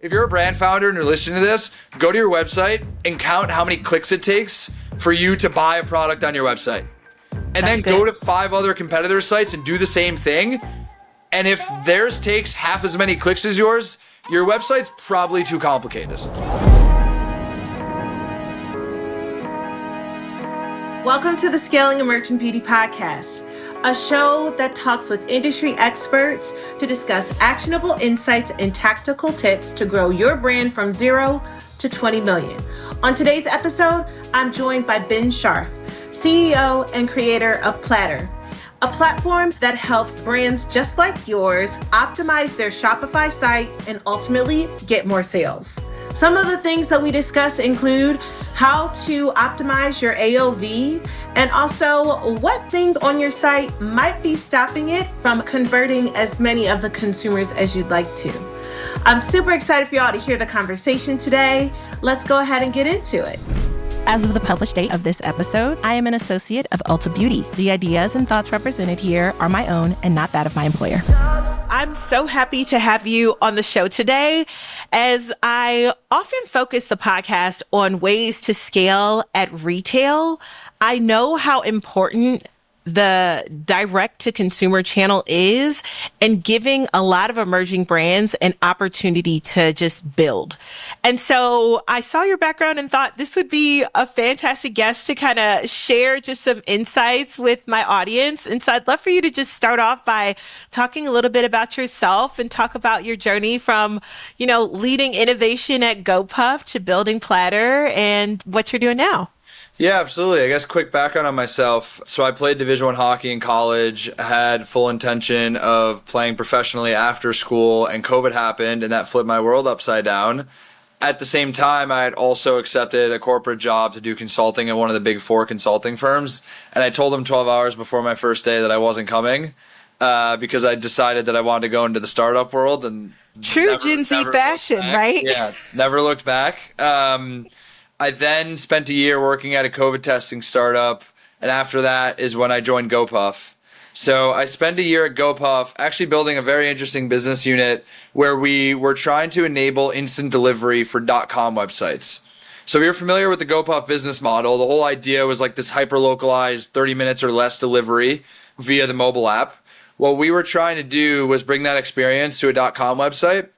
If you're a brand founder and you're listening to this, go to your website and count how many clicks it takes for you to buy a product on your website. And then go to 5 other competitor sites and do the same thing. And if theirs takes half as many clicks as yours, your website's probably too complicated. Welcome to the Scaling Emerging Beauty Podcast, a show that talks with industry experts to discuss actionable insights and tactical tips to grow your brand from 0 to 20 million. On today's episode, I'm joined by Ben Sharf, CEO and creator of Platter, a platform that helps brands just like yours optimize their Shopify site and ultimately get more sales. Some of the things that we discuss include how to optimize your AOV and also what things on your site might be stopping it from converting as many of the consumers as you'd like to. I'm super excited for y'all to hear the conversation today. Let's go ahead and get into it. As of the published date of this episode, I am an associate of Ulta Beauty. The ideas and thoughts represented here are my own and not that of my employer. I'm so happy to have you on the show today, as I often focus the podcast on ways to scale at retail. I know how important the direct to consumer channel is and giving a lot of emerging brands an opportunity to just build. And so I saw your background and thought this would be a fantastic guest to kind of share just some insights with my audience. And so I'd love for you to just start off by talking a little bit about yourself and talk about your journey from, leading innovation at GoPuff to building Platter and what you're doing now. Yeah, absolutely. I guess quick background on myself. So I played Division I hockey in college, had full intention of playing professionally after school, and COVID happened, and that flipped my world upside down. At the same time, I had also accepted a corporate job to do consulting at one of the big 4 consulting firms, and I told them 12 hours before my first day that I wasn't coming because I decided that I wanted to go into the startup world. And True Gen Z fashion, right? Yeah, never looked back. I then spent a year working at a COVID testing startup, and after that is when I joined GoPuff. So I spent a year at GoPuff actually building a very interesting business unit where we were trying to enable instant delivery for .com websites. So if you're familiar with the GoPuff business model, the whole idea was like this hyper-localized 30 minutes or less delivery via the mobile app. What we were trying to do was bring that experience to a .com website.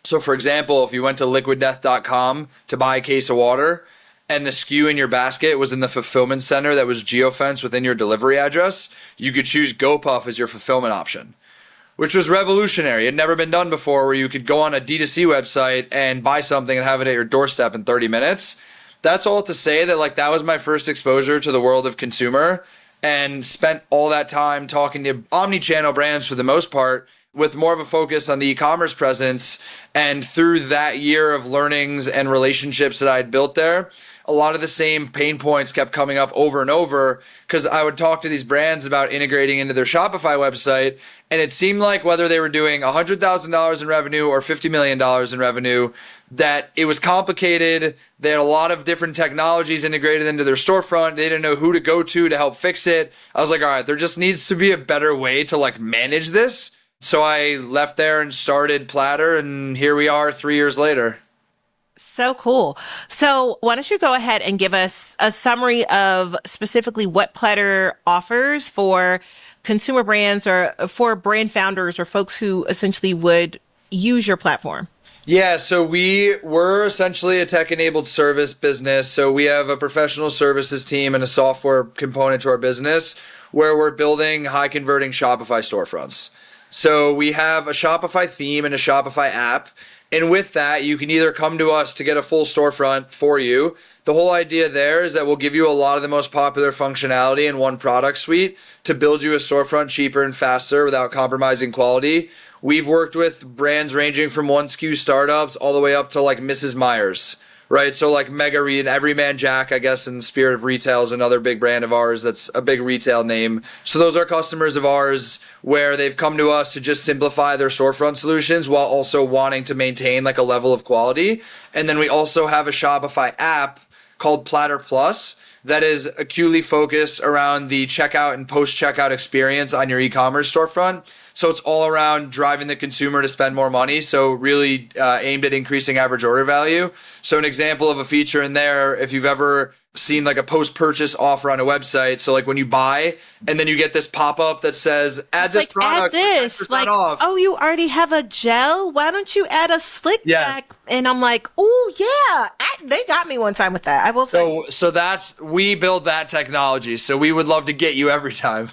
So for example, if you went to liquiddeath.com to buy a case of water and the SKU in your basket was in the fulfillment center that was geofenced within your delivery address, you could choose GoPuff as your fulfillment option, which was revolutionary. It had never been done before, where you could go on a DTC website and buy something and have it at your doorstep in 30 minutes. That's all to say that that was my first exposure to the world of consumer, and spent all that time talking to omni-channel brands for the most part, with more of a focus on the e-commerce presence. And through that year of learnings and relationships that I had built there, a lot of the same pain points kept coming up over and over, because I would talk to these brands about integrating into their Shopify website, and it seemed like whether they were doing $100,000 in revenue or $50 million in revenue, that it was complicated. They had a lot of different technologies integrated into their storefront. They didn't know who to go to help fix it. I was like, all right, there just needs to be a better way to manage this. So I left there and started Platter, and here we are 3 years later. So cool. So why don't you go ahead and give us a summary of specifically what Platter offers for consumer brands or for brand founders or folks who essentially would use your platform? Yeah, so we're essentially a tech-enabled service business. So we have a professional services team and a software component to our business where we're building high-converting Shopify storefronts. So we have a Shopify theme and a Shopify app. And with that, you can either come to us to get a full storefront for you. The whole idea there is that we'll give you a lot of the most popular functionality in one product suite to build you a storefront cheaper and faster without compromising quality. We've worked with brands ranging from 1 SKU startups all the way up to Mrs. Meyer's, right? So Mega and Everyman Jack, I guess, in the spirit of retail, is another big brand of ours that's a big retail name. So those are customers of ours where they've come to us to just simplify their storefront solutions while also wanting to maintain a level of quality. And then we also have a Shopify app called Platter Plus that is acutely focused around the checkout and post-checkout experience on your e-commerce storefront. So it's all around driving the consumer to spend more money. So really aimed at increasing average order value. So an example of a feature in there, if you've ever seen like a post-purchase offer on a website. So like when you buy and then you get this pop-up that says, add this product, add this, for 10% off. Oh, you already have a gel? Why don't you add a slick back? And I'm like, oh yeah, they got me one time with that. I will say. So we build that technology. So we would love to get you every time.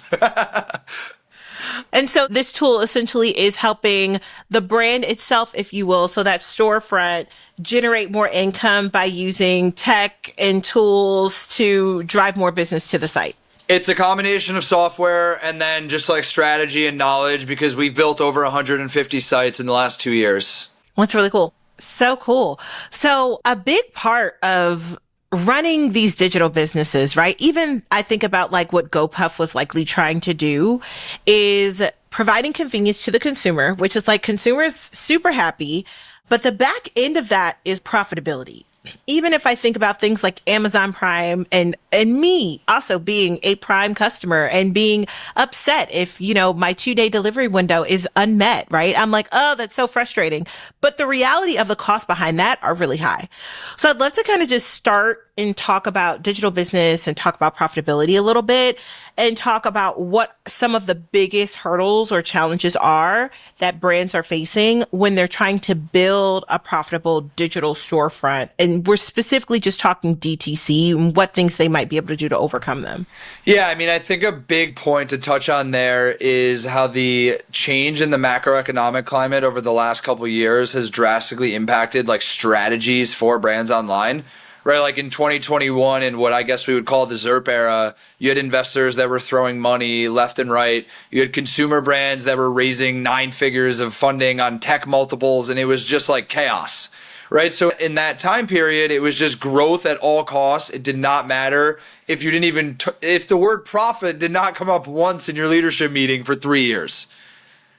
And so this tool essentially is helping the brand itself, if you will, so that storefront generate more income by using tech and tools to drive more business to the site. It's a combination of software and then just like strategy and knowledge, because we've built over 150 sites in the last 2 years. That's really cool. So cool. So a big part of running these digital businesses, right? Even I think about like what GoPuff was likely trying to do is providing convenience to the consumer, which is like consumers super happy. But the back end of that is profitability. Even if I think about things like Amazon Prime and me also being a Prime customer and being upset if, my 2-day delivery window is unmet, right? I'm like, oh, that's so frustrating. But the reality of the costs behind that are really high. So I'd love to kind of just start and talk about digital business and talk about profitability a little bit and talk about what some of the biggest hurdles or challenges are that brands are facing when they're trying to build a profitable digital storefront. And we're specifically just talking DTC and what things they might be able to do to overcome them. Yeah, I mean, I think a big point to touch on there is how the change in the macroeconomic climate over the last couple of years has drastically impacted like strategies for brands online. Right, like in 2021 in what I guess we would call the ZERP era, you had investors that were throwing money left and right. You had consumer brands that were raising 9 figures of funding on tech multiples, and it was just like chaos. Right, so in that time period, it was just growth at all costs. It did not matter if you didn't even if the word profit did not come up once in your leadership meeting for 3 years.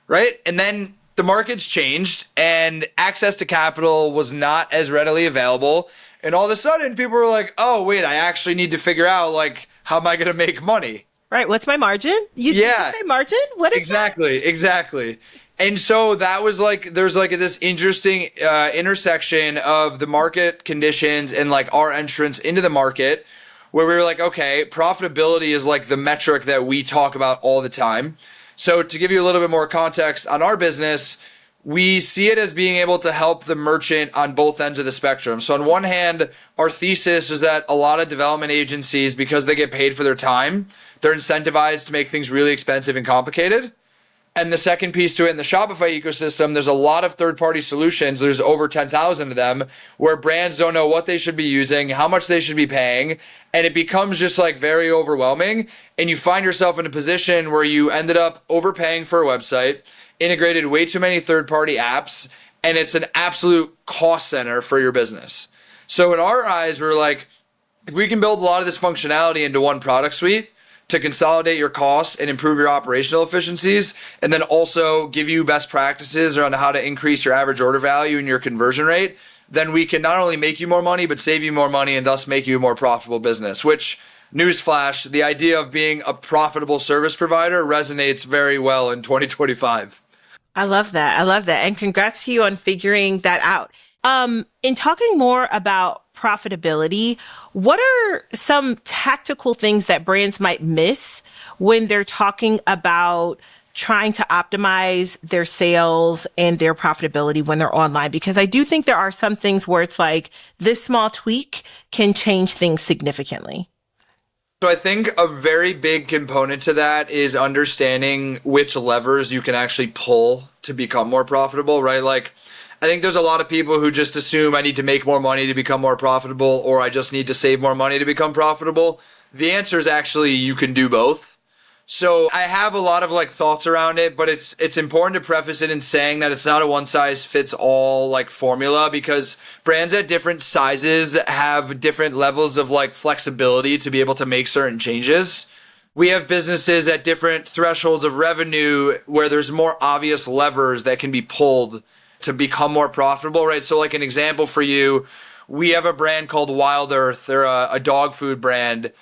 Right, and then the markets changed, and access to capital was not as readily available. And all of a sudden, people were like, oh, wait, I actually need to figure out, like, how am I going to make money? Right. What's my margin? Did you say margin? What is that? Exactly. And so that was like, there's like this interesting intersection of the market conditions and like our entrance into the market where we were like, okay, profitability is like the metric that we talk about all the time. So to give you a little bit more context on our business, we see it as being able to help the merchant on both ends of the spectrum. So on one hand, our thesis is that a lot of development agencies, because they get paid for their time, they're incentivized to make things really expensive and complicated. And the second piece to it in the Shopify ecosystem, there's a lot of third-party solutions. There's over 10,000 of them where brands don't know what they should be using, how much they should be paying, and it becomes just like very overwhelming. And you find yourself in a position where you ended up overpaying for a website, integrated way too many third-party apps, and it's an absolute cost center for your business. So in our eyes, we're like, if we can build a lot of this functionality into one product suite to consolidate your costs and improve your operational efficiencies, and then also give you best practices around how to increase your average order value and your conversion rate, then we can not only make you more money, but save you more money and thus make you a more profitable business, which, newsflash, the idea of being a profitable service provider resonates very well in 2025. I love that. And congrats to you on figuring that out. In talking more about profitability, what are some tactical things that brands might miss when they're talking about trying to optimize their sales and their profitability when they're online? Because I do think there are some things where it's like this small tweak can change things significantly. So I think a very big component to that is understanding which levers you can actually pull to become more profitable, right? Like, I think there's a lot of people who just assume I need to make more money to become more profitable, or I just need to save more money to become profitable. The answer is actually you can do both. So I have a lot of like thoughts around it, but it's important to preface it in saying that it's not a one size fits all like formula, because brands at different sizes have different levels of like flexibility to be able to make certain changes. We have businesses at different thresholds of revenue where there's more obvious levers that can be pulled to become more profitable, right? So like an example for you, we have a brand called Wild Earth. They're a dog food brand,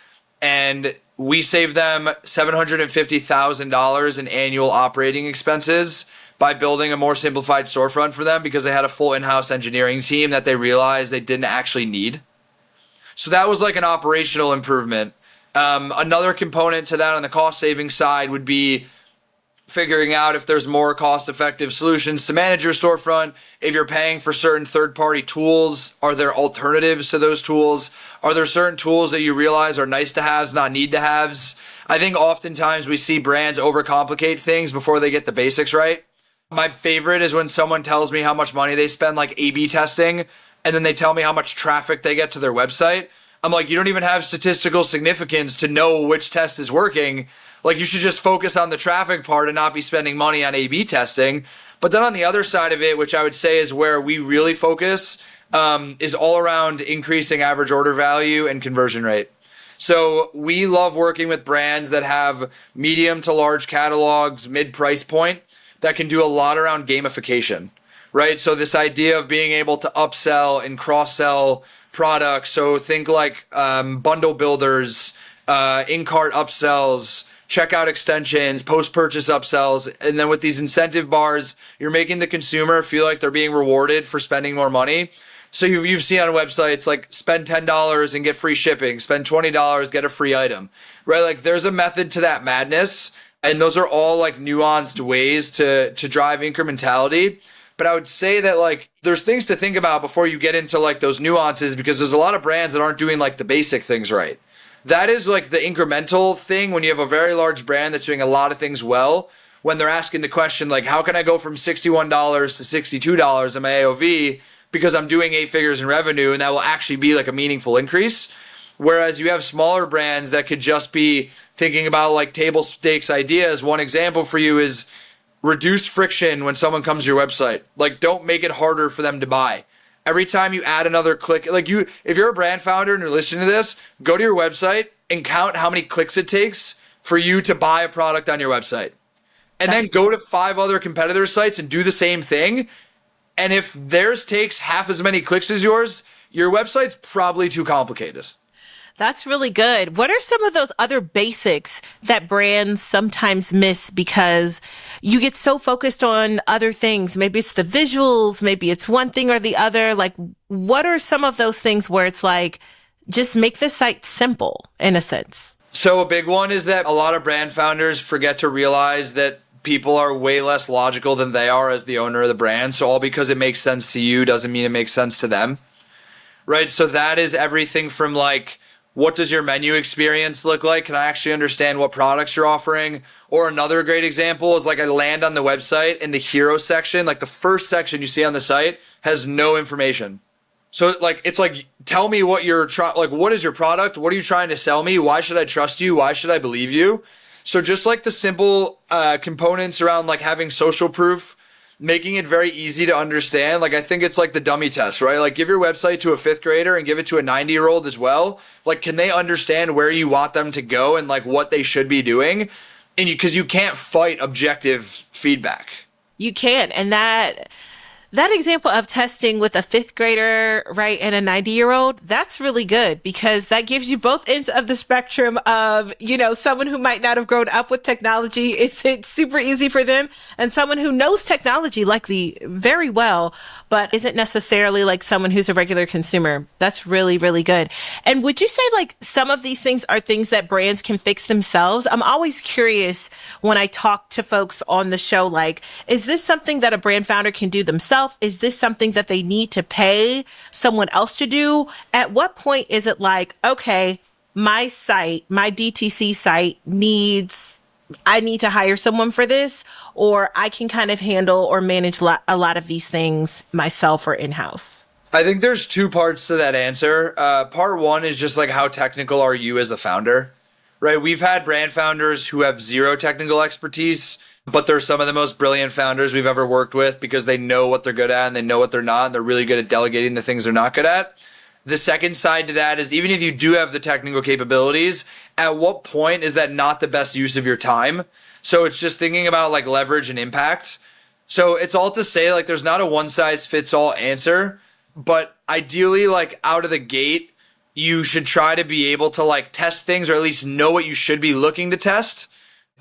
and we save them $750,000 in annual operating expenses by building a more simplified storefront for them because they had a full in-house engineering team that they realized they didn't actually need. So that was like an operational improvement. Another component to that on the cost saving side would be figuring out if there's more cost-effective solutions to manage your storefront. If you're paying for certain third-party tools, are there alternatives to those tools? Are there certain tools that you realize are nice to haves, not need to haves? I think oftentimes we see brands overcomplicate things before they get the basics right. My favorite is when someone tells me how much money they spend like A/B testing, and then they tell me how much traffic they get to their website. I'm like, you don't even have statistical significance to know which test is working. Like, you should just focus on the traffic part and not be spending money on A/B testing. But then on the other side of it, which I would say is where we really focus, is all around increasing average order value and conversion rate. So we love working with brands that have medium to large catalogs, mid price point, that can do a lot around gamification, right? So this idea of being able to upsell and cross-sell products. So think like bundle builders, in-cart upsells, checkout extensions, post-purchase upsells. And then with these incentive bars, you're making the consumer feel like they're being rewarded for spending more money. So you've seen on websites like spend $10 and get free shipping, spend $20, get a free item, right? Like there's a method to that madness. And those are all like nuanced ways to drive incrementality. But I would say that like there's things to think about before you get into like those nuances, because there's a lot of brands that aren't doing like the basic things right. That is like the incremental thing when you have a very large brand that's doing a lot of things well, when they're asking the question like, how can I go from $61 to $62 in my AOV because I'm doing 8 figures in revenue, and that will actually be like a meaningful increase. Whereas you have smaller brands that could just be thinking about like table stakes ideas. One example for you is reduce friction when someone comes to your website. Like, don't make it harder for them to buy. Every time you add another click, like if you're a brand founder and you're listening to this, go to your website and count how many clicks it takes for you to buy a product on your website. And then go to 5 other competitor sites and do the same thing. And if theirs takes half as many clicks as yours, your website's probably too complicated. That's really good. What are some of those other basics that brands sometimes miss because you get so focused on other things? Maybe it's the visuals, maybe it's one thing or the other. Like, what are some of those things where it's like, just make the site simple in a sense? So a big one is that a lot of brand founders forget to realize that people are way less logical than they are as the owner of the brand. So all because it makes sense to you doesn't mean it makes sense to them, right? So that is everything from like, what does your menu experience look like? Can I actually understand what products you're offering? Or another great example is like I land on the website and the hero section, like the first section you see on the site has no information. So like, it's like, tell me what you're like, what is your product? What are you trying to sell me? Why should I trust you? Why should I believe you? So just like the simple components around like having social proof, making it very easy to understand. Like, I think it's like the dummy test, right? Like, give your website to a 5th grader and give it to a 90-year-old as well. Like, can they understand where you want them to go and like what they should be doing? And because you can't fight objective feedback. You can't. And that example of testing with a 5th grader, right, and a 90-year-old, that's really good because that gives you both ends of the spectrum of, you know, someone who might not have grown up with technology. It's super easy for them, and someone who knows technology likely very well, but isn't necessarily like someone who's a regular consumer. That's really, really good. And would you say like some of these things are things that brands can fix themselves? I'm always curious when I talk to folks on the show, like, is this something that a brand founder can do themselves? Is this something that they need to pay someone else to do? At what point is it like, okay, my site, my DTC site I need to hire someone for this, or I can kind of handle or manage a lot of these things myself or in-house? I think there's 2 parts to that answer. Part 1 is just like, how technical are you as a founder, right? We've had brand founders who have 0 technical expertise, but they're some of the most brilliant founders we've ever worked with because they know what they're good at and they know what they're not, and they're really good at delegating the things they're not good at. The second side to that is, even if you do have the technical capabilities, at what point is that not the best use of your time? So it's just thinking about like leverage and impact. So it's all to say like there's not a one size fits all answer. But ideally, like out of the gate, you should try to be able to like test things or at least know what you should be looking to test.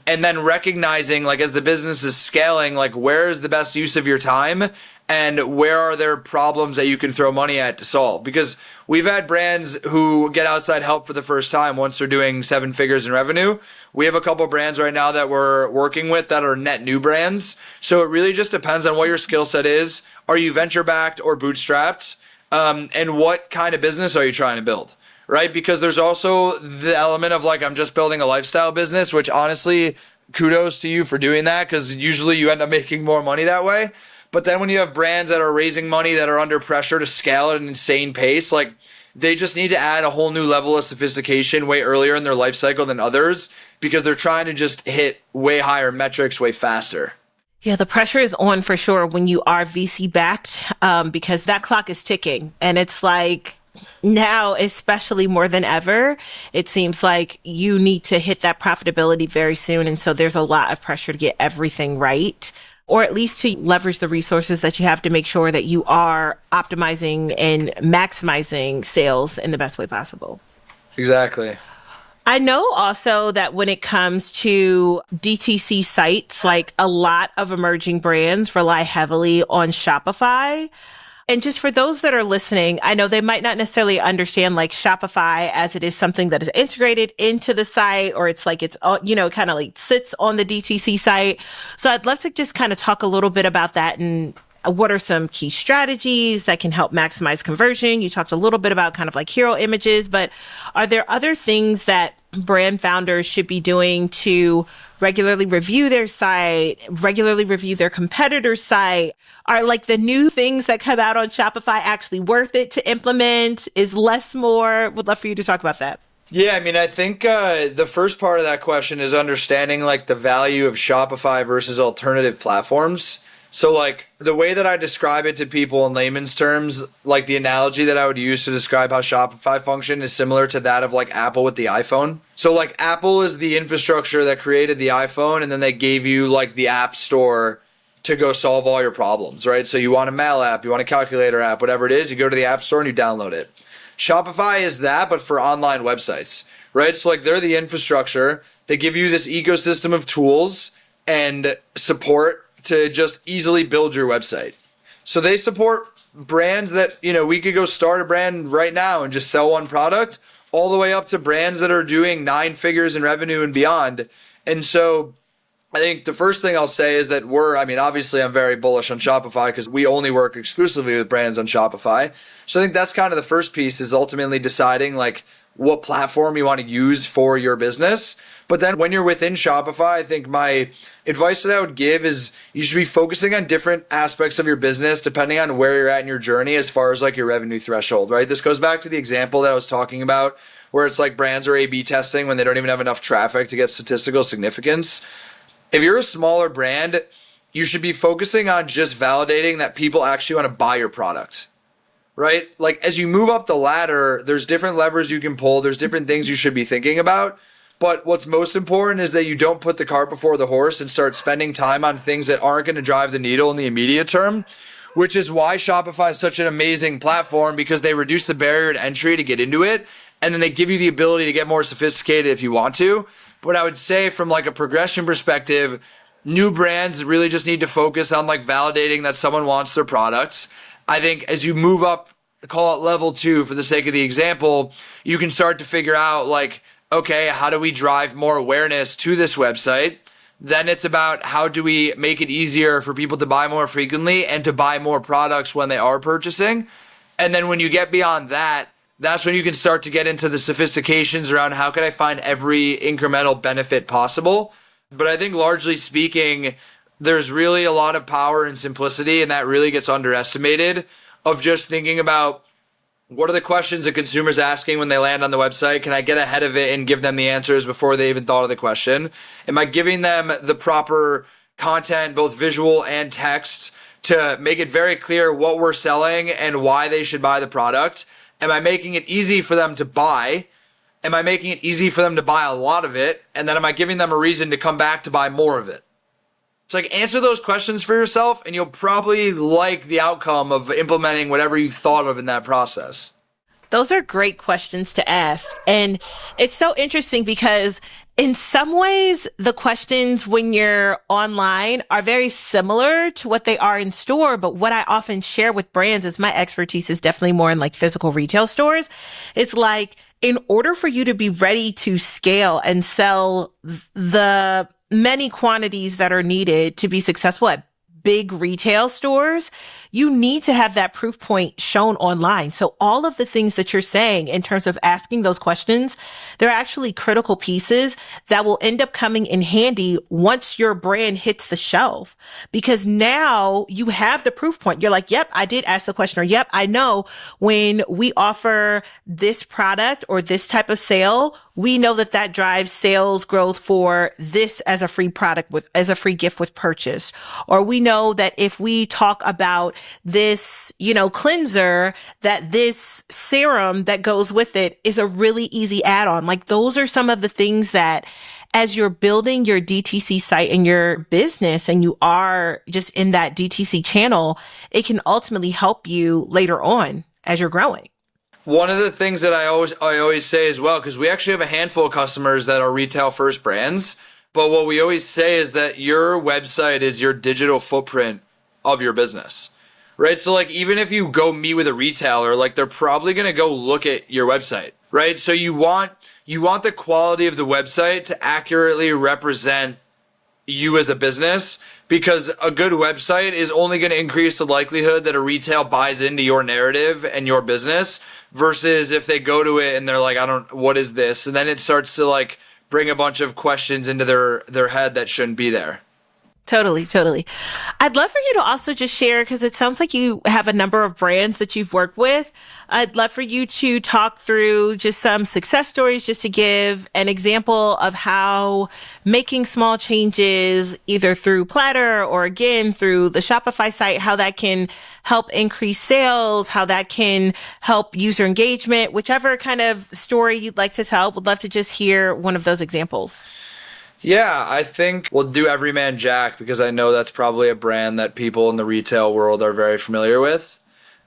And then recognizing, like, as the business is scaling, like, where is the best use of your time and where are there problems that you can throw money at to solve? Because we've had brands who get outside help for the first time once they're doing 7 figures in revenue. We have a couple brands right now that we're working with that are net new brands. So it really just depends on what your skill set is. Are you venture backed or bootstrapped? And what kind of business are you trying to build? Right? Because there's also the element of like, I'm just building a lifestyle business, which honestly, kudos to you for doing that because usually you end up making more money that way. But then when you have brands that are raising money that are under pressure to scale at an insane pace, like they just need to add a whole new level of sophistication way earlier in their life cycle than others because they're trying to just hit way higher metrics way faster. Yeah, the pressure is on for sure when you are VC backed because that clock is ticking and it's like, now, especially more than ever, it seems like you need to hit that profitability very soon. And so there's a lot of pressure to get everything right, or at least to leverage the resources that you have to make sure that you are optimizing and maximizing sales in the best way possible. Exactly. I know also that when it comes to DTC sites, like a lot of emerging brands rely heavily on Shopify. And just for those that are listening, I know they might not necessarily understand like Shopify as it is something that is integrated into the site or it's like it's, kind of like sits on the DTC site. So I'd love to just kind of talk a little bit about that and what are some key strategies that can help maximize conversion? You talked a little bit about kind of like hero images, but are there other things that brand founders should be doing to regularly review their site, regularly review their competitor's site? Are like the new things that come out on Shopify actually worth it to implement? Is less more? Would love for you to talk about that. Yeah, I mean, I think the first part of that question is understanding like the value of Shopify versus alternative platforms. So like the way that I describe it to people in layman's terms, like the analogy that I would use to describe how Shopify function is similar to that of like Apple with the iPhone. So like Apple is the infrastructure that created the iPhone and then they gave you like the app store to go solve all your problems, right? So you want a mail app, you want a calculator app, whatever it is, you go to the app store and you download it. Shopify is that, but for online websites, right? So like they're the infrastructure. They give you this ecosystem of tools and support to just easily build your website. So they support brands that, we could go start a brand right now and just sell one product all the way up to brands that are doing 9 figures in revenue and beyond. And so I think the first thing I'll say is that obviously I'm very bullish on Shopify because we only work exclusively with brands on Shopify. So I think that's kind of the first piece is ultimately deciding like what platform you want to use for your business. But then when you're within Shopify, I think my advice that I would give is you should be focusing on different aspects of your business depending on where you're at in your journey as far as like your revenue threshold, right? This goes back to the example that I was talking about where it's like brands are A/B testing when they don't even have enough traffic to get statistical significance. If you're a smaller brand, you should be focusing on just validating that people actually want to buy your product, right? Like as you move up the ladder, there's different levers you can pull. There's different things you should be thinking about. But what's most important is that you don't put the cart before the horse and start spending time on things that aren't going to drive the needle in the immediate term, which is why Shopify is such an amazing platform because they reduce the barrier to entry to get into it. And then they give you the ability to get more sophisticated if you want to. But I would say from like a progression perspective, new brands really just need to focus on like validating that someone wants their products. I think as you move up, call it level 2 for the sake of the example, you can start to figure out like, okay, how do we drive more awareness to this website? Then it's about how do we make it easier for people to buy more frequently and to buy more products when they are purchasing. And then when you get beyond that, that's when you can start to get into the sophistications around how can I find every incremental benefit possible. But I think largely speaking, there's really a lot of power in simplicity, and that really gets underestimated of just thinking about what are the questions that consumers asking when they land on the website? Can I get ahead of it and give them the answers before they even thought of the question? Am I giving them the proper content, both visual and text, to make it very clear what we're selling and why they should buy the product? Am I making it easy for them to buy? Am I making it easy for them to buy a lot of it? And then am I giving them a reason to come back to buy more of it? It's like, answer those questions for yourself and you'll probably like the outcome of implementing whatever you thought of in that process. Those are great questions to ask. And it's so interesting because in some ways, the questions when you're online are very similar to what they are in store. But what I often share with brands is my expertise is definitely more in like physical retail stores. It's like, in order for you to be ready to scale and sell the many quantities that are needed to be successful at big retail stores, you need to have that proof point shown online. So all of the things that you're saying in terms of asking those questions, they're actually critical pieces that will end up coming in handy once your brand hits the shelf, because now you have the proof point. You're like, yep, I did ask the question, or yep, I know when we offer this product or this type of sale, we know that that drives sales growth for this as a free product as a free gift with purchase. Or we know that if we talk about this, cleanser, that this serum that goes with it is a really easy add-on. Like, those are some of the things that as you're building your DTC site and your business and you are just in that DTC channel, it can ultimately help you later on as you're growing. One of the things that I always say as well, because we actually have a handful of customers that are retail first brands, but what we always say is that your website is your digital footprint of your business, right? So like, even if you go meet with a retailer, like, they're probably going to go look at your website, right? So you want the quality of the website to accurately represent you as a business, because a good website is only going to increase the likelihood that a retail buys into your narrative and your business, versus if they go to it and they're like, what is this? And then it starts to like bring a bunch of questions into their head that shouldn't be there. Totally. I'd love for you to also just share, because it sounds like you have a number of brands that you've worked with. I'd love for you to talk through just some success stories, just to give an example of how making small changes, either through Platter or again through the Shopify site, how that can help increase sales, how that can help user engagement, whichever kind of story you'd like to tell. Would love to just hear one of those examples. Yeah, I think we'll do Everyman Jack, because I know that's probably a brand that people in the retail world are very familiar with.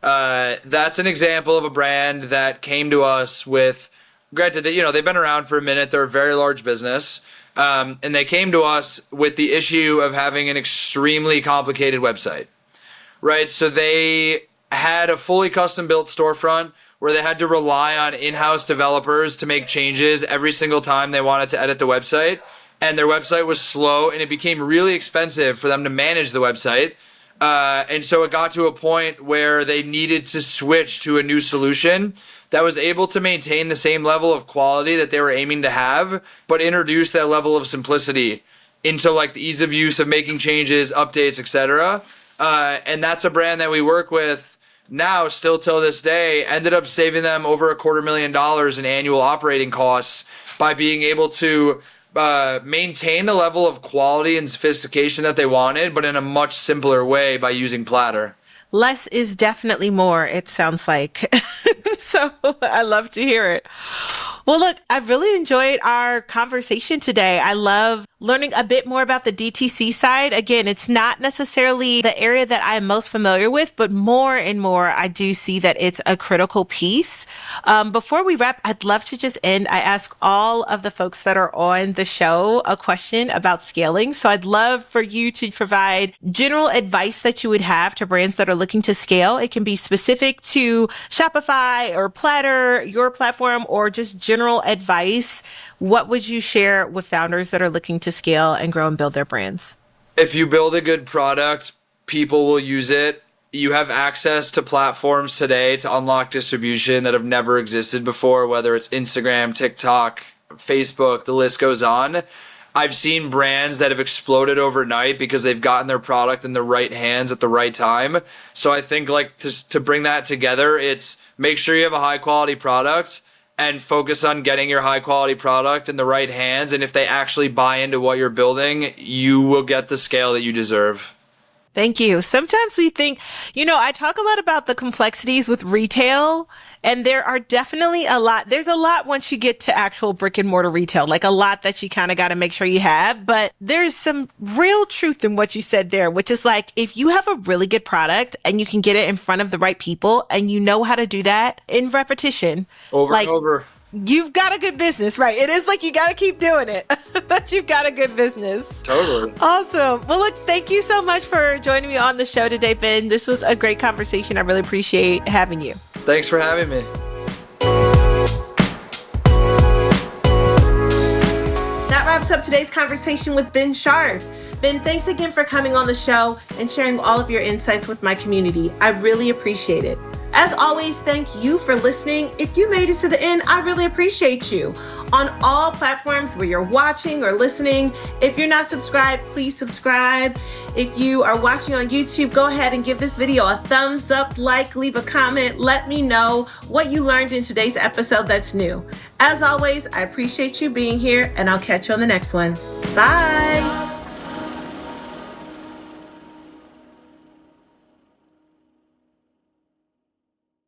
That's an example of a brand that came to us with, granted that, they've been around for a minute, they're a very large business, and they came to us with the issue of having an extremely complicated website, right? So they had a fully custom built storefront where they had to rely on in-house developers to make changes every single time they wanted to edit the website. And their website was slow, and it became really expensive for them to manage the website. And so it got to a point where they needed to switch to a new solution that was able to maintain the same level of quality that they were aiming to have, but introduce that level of simplicity into like the ease of use of making changes, updates, etc. And that's a brand that we work with now, still till this day, ended up saving them over $250,000 in annual operating costs by being able to maintain the level of quality and sophistication that they wanted, but in a much simpler way by using Platter. Less is definitely more, it sounds like. So I love to hear it. Well, look, I've really enjoyed our conversation today. I love learning a bit more about the DTC side. Again, it's not necessarily the area that I'm most familiar with, but more and more, I do see that it's a critical piece. Before we wrap, I'd love to just end. I ask all of the folks that are on the show a question about scaling. So I'd love for you to provide general advice that you would have to brands that are looking to scale. It can be specific to Shopify or Platter, your platform, or just general advice. What would you share with founders that are looking to scale and grow and build their brands? If you build a good product, people will use it. You have access to platforms today to unlock distribution that have never existed before, whether it's Instagram, TikTok, Facebook, the list goes on. I've seen brands that have exploded overnight because they've gotten their product in the right hands at the right time. So I think like to bring that together, it's make sure you have a high quality product and focus on getting your high quality product in the right hands. And if they actually buy into what you're building, you will get the scale that you deserve. Thank you. Sometimes we think, I talk a lot about the complexities with retail, and there are definitely a lot. There's a lot once you get to actual brick and mortar retail, like a lot that you kind of got to make sure you have. But there's some real truth in what you said there, which is like, if you have a really good product and you can get it in front of the right people and you know how to do that in repetition, over and over. You've got a good business, right? It is like you got to keep doing it, but you've got a good business. Totally. Awesome. Well, look, thank you so much for joining me on the show today, Ben. This was a great conversation. I really appreciate having you. Thanks for having me. That wraps up today's conversation with Ben Sharf. Ben, thanks again for coming on the show and sharing all of your insights with my community. I really appreciate it. As always, thank you for listening. If you made it to the end, I really appreciate you. On all platforms where you're watching or listening, if you're not subscribed, please subscribe. If you are watching on YouTube, go ahead and give this video a thumbs up, leave a comment. Let me know what you learned in today's episode that's new. As always, I appreciate you being here, and I'll catch you on the next one. Bye.